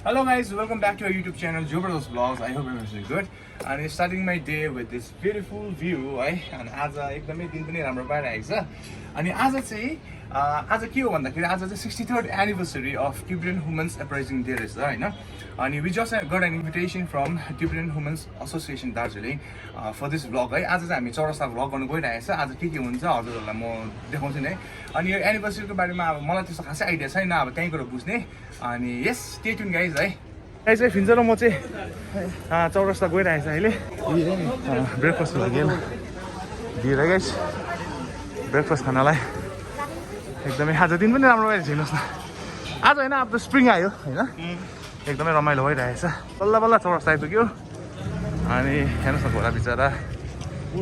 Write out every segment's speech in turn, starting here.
Hello guys, welcome back to our YouTube channel Chowrasta Vlogs. I hope everyone's doing good. And starting my day with this beautiful view है अनि आज एकदमै दिन पनि राम्रो पाइरहेको छ अनि आज चाहिँ आज के हो भन्दाखेरि आज चाहिँ 63rd anniversary of Tibetan Women's Uprising Day रहेछ हैन अनि we just got an invitation from Tibetan Women's Association Darjeeling for this vlog है आज चाहिँ हामी चौरस्ता vlog गर्नु गइरहेको छ आज के हुन्छ हजुरहरुलाई म देखाउँछु नि अनि यो एनिभर्सरी को बारेमा अब मलाई त्यस्तो खासै आइडिया छैन अब त्यही कुरा बुझ्ने अनि यस स्टे ट्युन गाइज है गाइज चाहिँ फिन्जर म चाहिँ चौरस्ता गइरहेको छु अहिले ब्रेकफास्ट लागि दिएर गाइज ब्रेकफास्ट खानालाई एकदमै आज दिन पनि राम्रो भइरहेछ हेर्नुहोस् न आज होइन अब त स्प्रिङ आयो होइन एकदमै रमाइलो भइरहेछ बल्ल बल्ल चौरस्ता आइपुग्यो अनि हेर्नुहोस् न घोडा बिचरा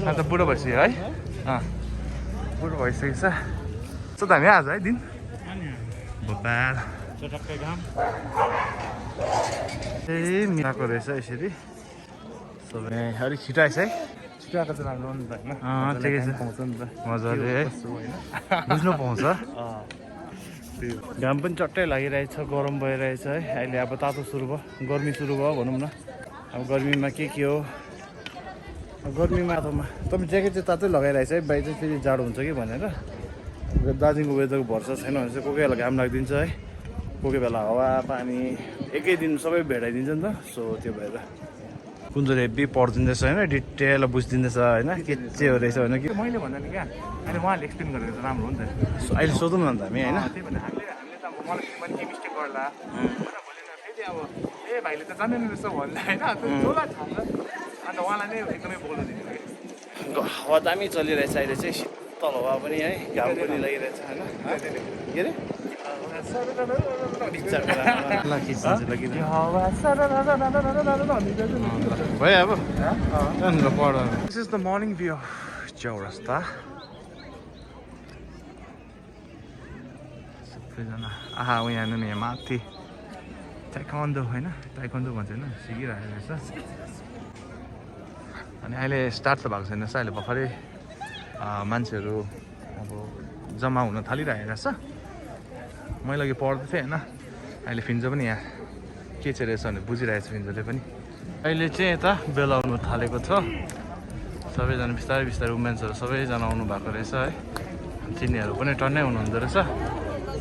आज त बुढो भइसक्यो है बुढो भइसकेको छ त हामी आज है दिन बुधबार चटक्कै घाम ए मिलाएको रहेछ यसरी सबै अलिक छिटो आएछ है छिटो आएको चाहिँ राम्रो हो नि त होइन ठिकै छ पाउँछ नि त मजाले है बुझ्नु पाउँछ घाम पनि चट्टै लागिरहेछ गरम भइरहेछ है अहिले अब तातो सुरु भयो गर्मी सुरु भयो भनौँ न अब गर्मीमा के हो गर्मीमा तपाईँ ज्याकेट चाहिँ तातै लगाइरहेछ है बाहिर चाहिँ फेरि जाडो हुन्छ कि भनेर दार्जिलिङको वेदरको भरोसा छैन भने चाहिँ कोही बेला घाम लाग्दिन्छ है कोही बेला हावा पानी एकै दिन सबै भेटाइदिन्छ नि त सो त्यो भएर कुन चाहिँ हेभी पढिदिँदैछ होइन डिटेल बुझिदिँदैछ होइन के चाहिँ हो रहेछ होइन कि मैले भन्दा नि क्या अहिले उहाँले एक्सप्लेन गरेको त राम्रो हो नि त अहिले सोधौँ न त हामी होइन त्यही भएर हामीले त अब मलाई पनि के मिस्टेक गर्ला होइन भोलि फेरि अब ए भाइले त जान्दैन रहेछ भन्दा होइन जसलाई थाहा छ अन्त उहाँलाई नै एकदमै बोल्नु दिनु कि हावा दामी चलिरहेछ अहिले चाहिँ शीतल हावा पनि है घाम पनि लागिरहेछ होइन के अरे भयो अब this is the morning view of चौरस्ता सबैजना आहा ऊ यहाँ नि यहाँ माथि ताइक्वान्डो होइन ताइक्वान्डो भन्छ होइन सिकिरहेको रहेछ अनि अहिले स्टार्ट त भएको छैन रहेछ अहिले भर्खरै मान्छेहरू अब जम्मा हुन थालिरहेको रहेछ मैले अघि पढ्दै थिएँ होइन अहिले फिन्जो पनि यहाँ के चाहिँ रहेछ भने बुझिरहेको छ फिन्जोले पनि अहिले चाहिँ यता बेला आउनु थालेको छ सबैजना बिस्तारै बिस्तारै वुमेन्सहरू सबैजना आउनु भएको रहेछ है चिनीहरू पनि टन्नै हुनुहुँदो रहेछ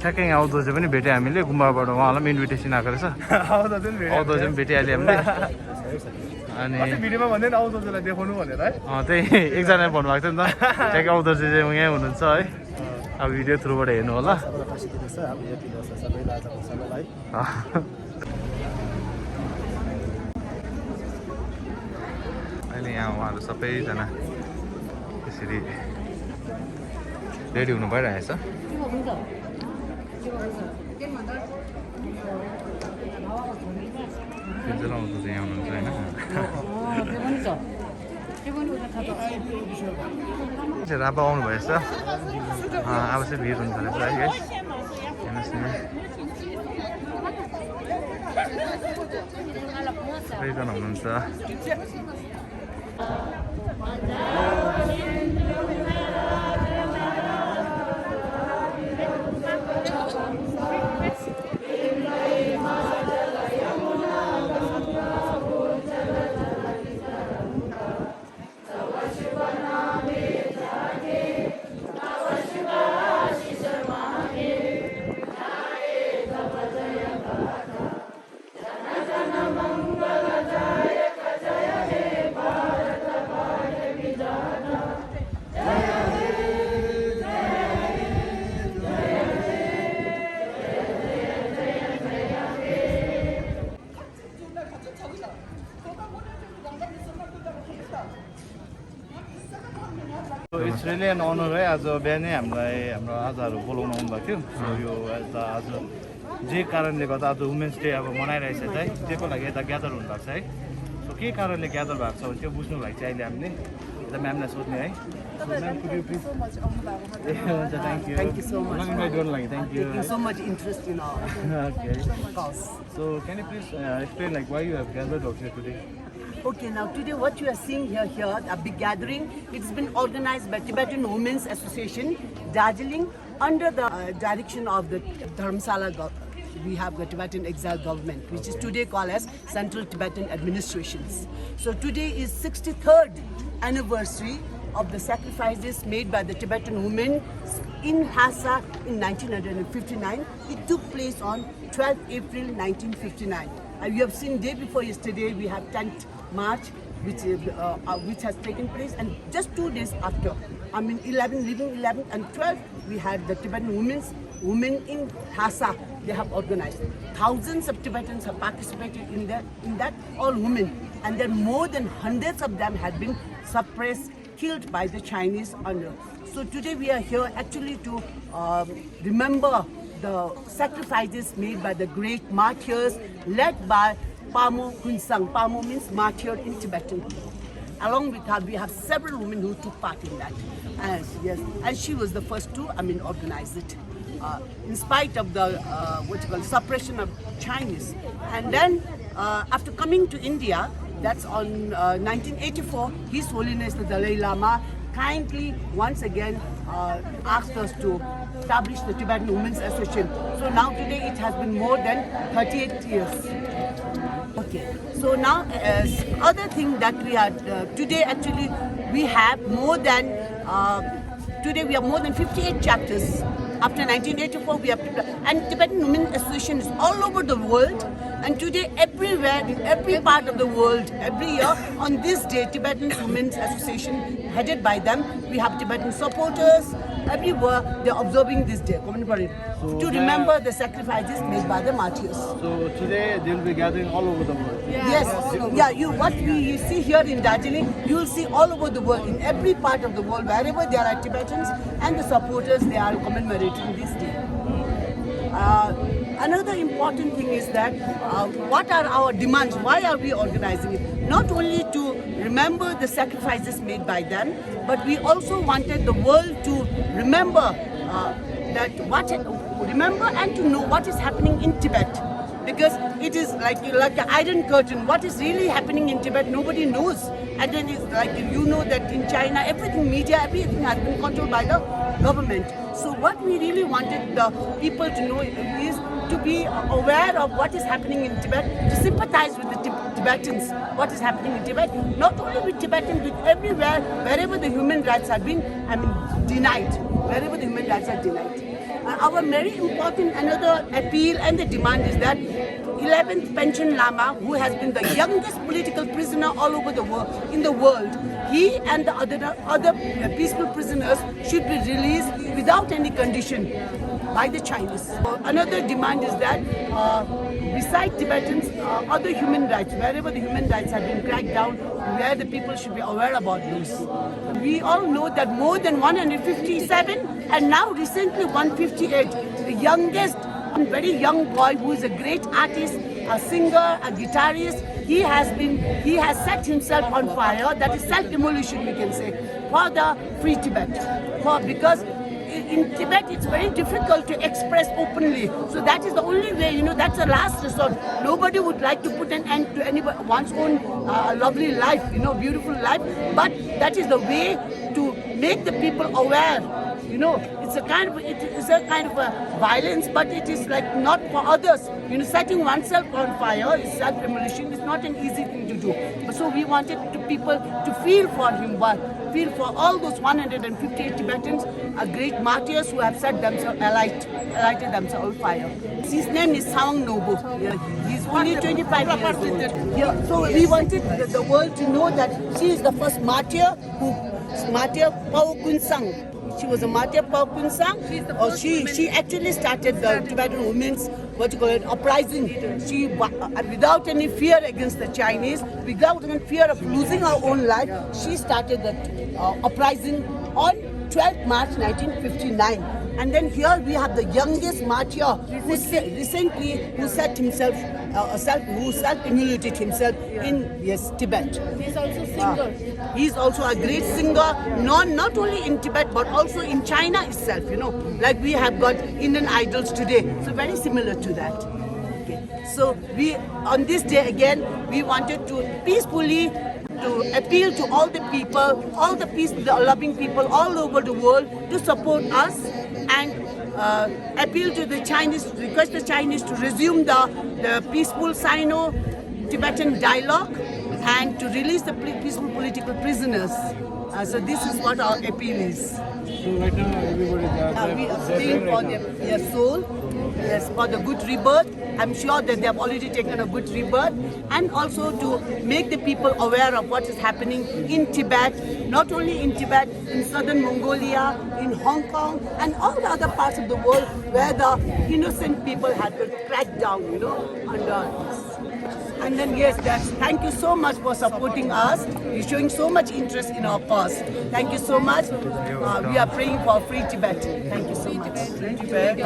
ठ्याक्कै यहाँ आउँदो चाहिँ पनि भेट्यौँ हामीले गुम्बाबाट उहाँलाई पनि इन्भिटेसन आएको रहेछ आउँदो चाहिँ पनि भेटिहाल्यो हामीले अनि भिडियोमा भन्दैन आउँदो चाहिँलाई देखाउनु भनेर है त्यही एकजनाले भन्नुभएको थियो नि त ठ्याक्कै आउँदो चाहिँ यहीँ हुनुहुन्छ है अब भिडियो थ्रुबाट हेर्नु होला अहिले यहाँ उहाँहरू सबैजना यसरी रेडी हुनु भइरहेछ आउँदो चाहिँ यहाँ हुनुहुन्छ होइन रापा आउनु भएछ अब चाहिँ भिड हुन्छ रहेछ है गाइस हेर्नुहोस् न सबैजना हुनुहुन्छ इट्स रियली एन अनर है आज बिहानै हामीलाई हाम्रो आजहरू बोलाउनु आउनुभएको थियो सो यो आज जे कारणले गर्दा आज वुमेन्स डे अब मनाइरहेछ है त्यसको लागि यता ग्यादर हुनुभएको छ है सो के कारणले ग्यादर भएको छ भने त्यो बुझ्नु लागि चाहिँ अहिले हामीले यता म्यामलाई सोध्ने है Thank you so much. So much interest in our cause. So can you please explain like why you have gathered out here today? Okay, now today what you are seeing here, a big gathering, it's been organized by Tibetan Women's Association, Darjeeling, under the direction of the Dharamsala we have the Tibetan exile government, which is today called as Central Tibetan Administrations. So today is 63rd anniversary of the sacrifices made by the Tibetan women in Lhasa in 1959. It took place on 12th April 1959. You have seen day before yesterday we have 10th March, which has taken place, and just 2 days after, leaving 11th and 12th, we had the Tibetan women in Lhasa. They have organized. Thousands of Tibetans have participated in that, all women, and then more than hundreds of them had been suppressed, killed by the Chinese under. So today we are here actually to remember the sacrifices made by the great martyrs led by Pamo Hunsang. Pamo means martyr in Tibetan. Along with her, we have several women who took part in that. And she was the first to, organize it. In spite of the suppression of Chinese. And then after coming to India, that's on 1984, His Holiness the Dalai Lama kindly once again asked us to establish the Tibetan Women's Association. So now today it has been more than 38 years. Okay, so now other thing that we had today actually we have more than today we have more than 58 chapters. After 1984 we have, and Tibetan Women's Association is all over the world, and today everywhere in every part of the world every year on this day Tibetan Women's Association headed by them, we have Tibetan supporters everywhere. They're observing this day to remember the sacrifices made by the martyrs. So today they will be gathering all over the world. Yes, what we see here in Darjeeling, you will see all over the world, in every part of the world, wherever there are Tibetans and the supporters, they are commemorating this day. Another important thing is that what are our demands? Why are we organizing it? Not only to remember the sacrifices made by them, but we also wanted the world to remember remember and to know what is happening in Tibet. Because it is like an iron curtain. What is really happening in Tibet, nobody knows. And then it's like, that in China, everything has been controlled by the government. So what we really wanted the people to know is to be aware of what is happening in Tibet, to sympathize with the Tibetans, what is happening in Tibet, not only with Tibetans, but everywhere, wherever the human rights have been, denied, wherever the human rights are denied. Our very important another appeal and the demand is that 11th Panchen Lama, who has been the youngest political prisoner all over the world, he and the other peaceful prisoners should be released without any condition by the Chinese. Another demand is that besides Tibetans, other human rights, wherever the human rights have been cracked down, where the people should be aware about those. We all know that more than 157 and now recently 158, the youngest, very young boy who is a great artist, a singer, a guitarist, he has set himself on fire. That is self-immolation, we can say, for the free Tibet. Because in Tibet it's very difficult to express openly. So that is the only way, that's the last resort. Nobody would like to put an end to one's own lovely life, beautiful life. But that is the way to make the people aware. It's a kind of a violence, but it is like not for others. Setting oneself on fire is self-immolation. It's not an easy thing to do. So we wanted people to feel for him, feel for all those 158 Tibetans, great martyrs who have set themselves alighted themselves on fire. His name is Sawang Nobu. He's only 25 years old. So we wanted the world to know that she is the first martyr Pao Kunsang. She was a martyr, Pao Kunsang. She actually started the Tibetan women's uprising. She, without any fear against the Chinese, without any fear of losing her own life, she started the uprising on 12th March 1959. And then here we have the youngest martyr who self-immolated himself in Tibet. He's also a singer. He's also a great singer, not only in Tibet but also in China itself. Like we have got Indian idols today. So very similar to that. Okay. So we on this day again we wanted to peacefully to appeal to all the people, all the loving people all over the world to support us and appeal to the Chinese, request the Chinese to resume the peaceful Sino-Tibetan dialogue and to release the peaceful political prisoners. So this is what our appeal is. So right now everybody We are praying for their soul, yes, for the good rebirth. I'm sure that they have already taken a good rebirth, and also to make the people aware of what is happening in Tibet, not only in Tibet, in southern Mongolia, in Hong Kong, and all the other parts of the world where the innocent people had been cracked down, under. And then yes, thank you so much for supporting us. You're showing so much interest in our cause. Thank you so much. We are praying for free Tibet. Thank you so much. Free Tibet.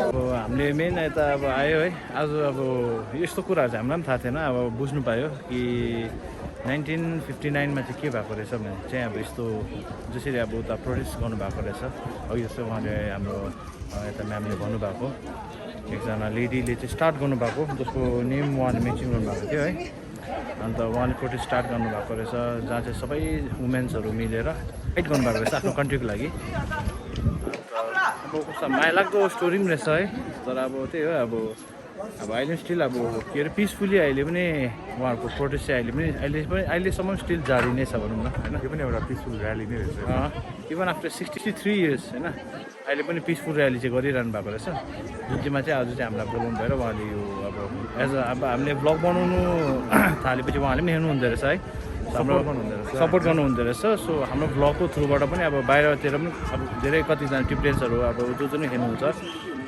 अब हामीले main यता अब आयो है आज अब यस्तो कुराहरू चाहिँ हामीलाई पनि थाहा थिएन अब बुझ्नु पायो कि 1959 मा चाहिँ के भएको रहेछ भने चाहिँ अब यस्तो जसरी अब उता प्रोटेस्ट गर्नुभएको रहेछ अघि जस्तो उहाँले हाम्रो यता म्यामले भन्नुभएको एकजना लेडीले चाहिँ स्टार्ट गर्नुभएको जसको नेम उहाँले मेन्सन गर्नुभएको थियो है अन्त उहाँले प्रोटेस्ट स्टार्ट गर्नुभएको रहेछ जहाँ चाहिँ सबै वुमेन्सहरू मिलेर फाइट गर्नुभएको रहेछ आफ्नो कन्ट्रीको लागि अब कस्तो मायालाग्दो स्टोरी पनि रहेछ है तर अब त्यही हो अब अहिले स्टिल अब के अरे पिसफुली अहिले पनि उहाँहरूको प्रोटेस्ट चाहिँ अहिलेसम्म स्टिल जारी नै छ भनौँ न होइन यो पनि एउटा पिसफुल र्याली नै रहेछ इभन आफ्टर 63 इयर्स होइन अहिले पनि पिसफुल र्याली चाहिँ गरिरहनु भएको रहेछ जुन चाहिँमा चाहिँ आज चाहिँ हामीलाई बोलाउनु भएर उहाँले यो अब अब हामीले ब्लग बनाउनु थालेपछि उहाँले पनि हेर्नु हुँदो रहेछ है सपोर्ट गर्नुहुँदो रहेछ सो हाम्रो ब्लगको थ्रुबाट पनि अब बाहिरतिर पनि अब धेरै कतिजना टिप्टेन्सहरू अब जो पनि हेर्नुहुन्छ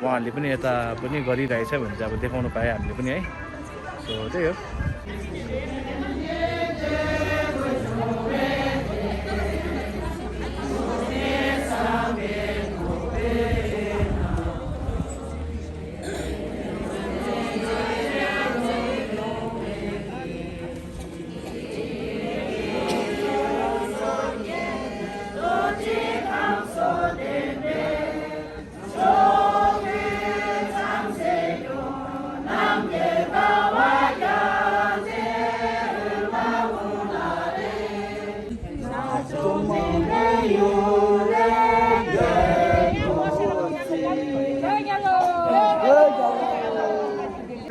उहाँहरूले पनि यता पनि गरिरहेछ भने चाहिँ अब देखाउनु पायो हामीले पनि है सो त्यही हो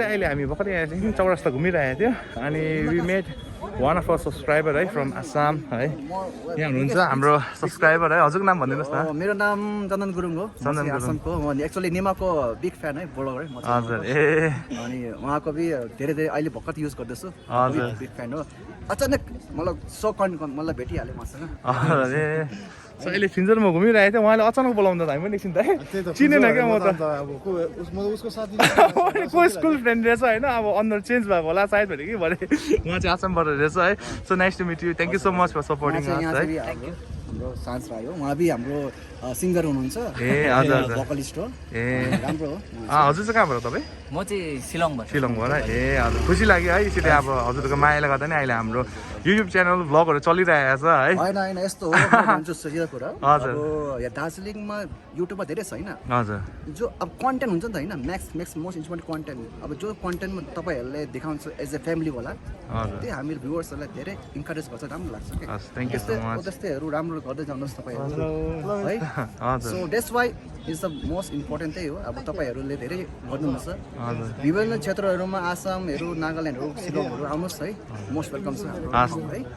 अहिले हामी भर्खरै आएको थियौँ चौरास्ता घुमिरहेको थियो अनि we met one of our subscriber है फ्रम आसाम है यहाँ हुनुहुन्छ हाम्रो सब्सक्राइबर है हजुरको नाम भनिदिनुहोस् न मेरो नाम चन्दन गुरुङ हो चन्दन गुरुङ आसामको म एक्चुअली निमाको बिग फ्यान है ब्लगर है म हजुर ए अनि उहाँको पनि धेरै अहिले भर्खर युज गर्दैछु हजुर बिग फ्यान हो अचानक मतलब मलाई भेटिहाल्यो मसँग हजुर ए सो अहिले फिन्जरमा घुमिरहेको थियो उहाँले अचानक बोलाउँदा हामी पनि एकछिन त है चिनेन क्या म त उसको साथी को स्कुल फ्रेन्ड रहेछ होइन अब अनुहार चेन्ज भएको होला सायद भने कि भने उहाँ चाहिँ आसामबाट रहेछ है so nice to meet you thank you so much for supporting us है हाम्रो सान्स राई हो उहाँ पनि हाम्रो सिङ्गर हुनुहुन्छ ए हजुर भोकलिस्ट हो ए राम्रो हो हजुर चाहिँ कहाँबाट तपाईँ म चाहिँ सिलङबाट सिलङबाट ए हजुर खुसी लाग्यो है यसरी अब हजुरको मायाले गर्दा नि अहिले हाम्रो युट्युब च्यानल भ्लगहरू चलिरहेको छ है होइन यस्तो हो भन्छु सजिलो कुरा हजुर अब यहाँ दार्जिलिङमा युट्युबमा धेरै छ होइन हजुर जो अब कन्टेन्ट हुन्छ नि त होइन म्याक्स मोस्ट इम्पोर्टेन्ट कन्टेन्ट अब जो कन्टेन्टमा तपाईँहरूले देखाउँछ एज ए फ्यामिली होला त्यही हामी भ्युवर्सहरूलाई धेरै इन्करेज गर्छ राम्रो लाग्छ क्या थ्याङ्क यू सो मच त्यस्तैहरू राम्रो गर्दै जानुहोस् तपाईँहरू है so that's why is the most important त्यही हो अब तपाईँहरूले धेरै गर्नुहुन्छ विभिन्न क्षेत्रहरूमा आसामहरू नागाल्यान्डहरू सिलोङहरू आउनुहोस् है मोस्ट वेलकम छ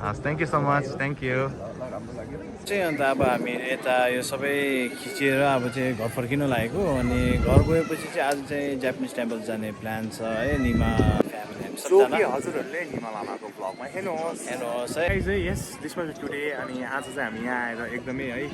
हस् thank you so much thank you चाहिँ अन्त अब हामी यता यो सबै खिचेर अब चाहिँ घर फर्किनु लागेको अनि घर गएपछि चाहिँ आज चाहिँ जापानिज टेम्पल जाने प्लान छ है निमा फ्यामिली हजुरहरूले निमा लामाको ब्लगमा हेर्नुहोस् है यस दिस वाज टुडे अनि आज चाहिँ हामी यहाँ आएर एकदमै है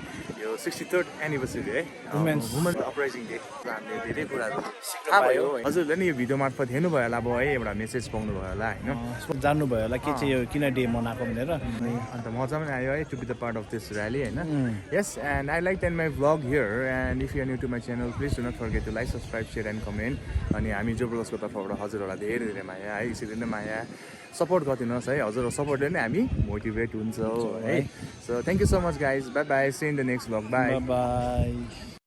यो 63rd एनिभर्सरी है वुमेन्स अपराइजिङ डे हामीले धेरै कुराहरू थाहा भयो हजुरले नि यो भिडियो मार्फत हेर्नुभयो होला अब है एउटा मेसेज पाउनुभयो होला होइन जान्नुभयो होला के चाहिँ यो किन डे मनाएको भनेर अन्त मजा पनि आयो है to be the part of this rally होइन yes and I like and my vlog here and if you are new to my channel please do not forget to like subscribe share and comment अनि हामी जोब्लसको तर्फबाट हजुरहरूलाई धेरै धेरै माया है यसरी नै माया सपोर्ट गरिदिनुहोस् है हजुरको सपोर्टले नै हामी मोटिभेट हुन्छौँ है so thank you so much guys bye bye see in the next vlog bye by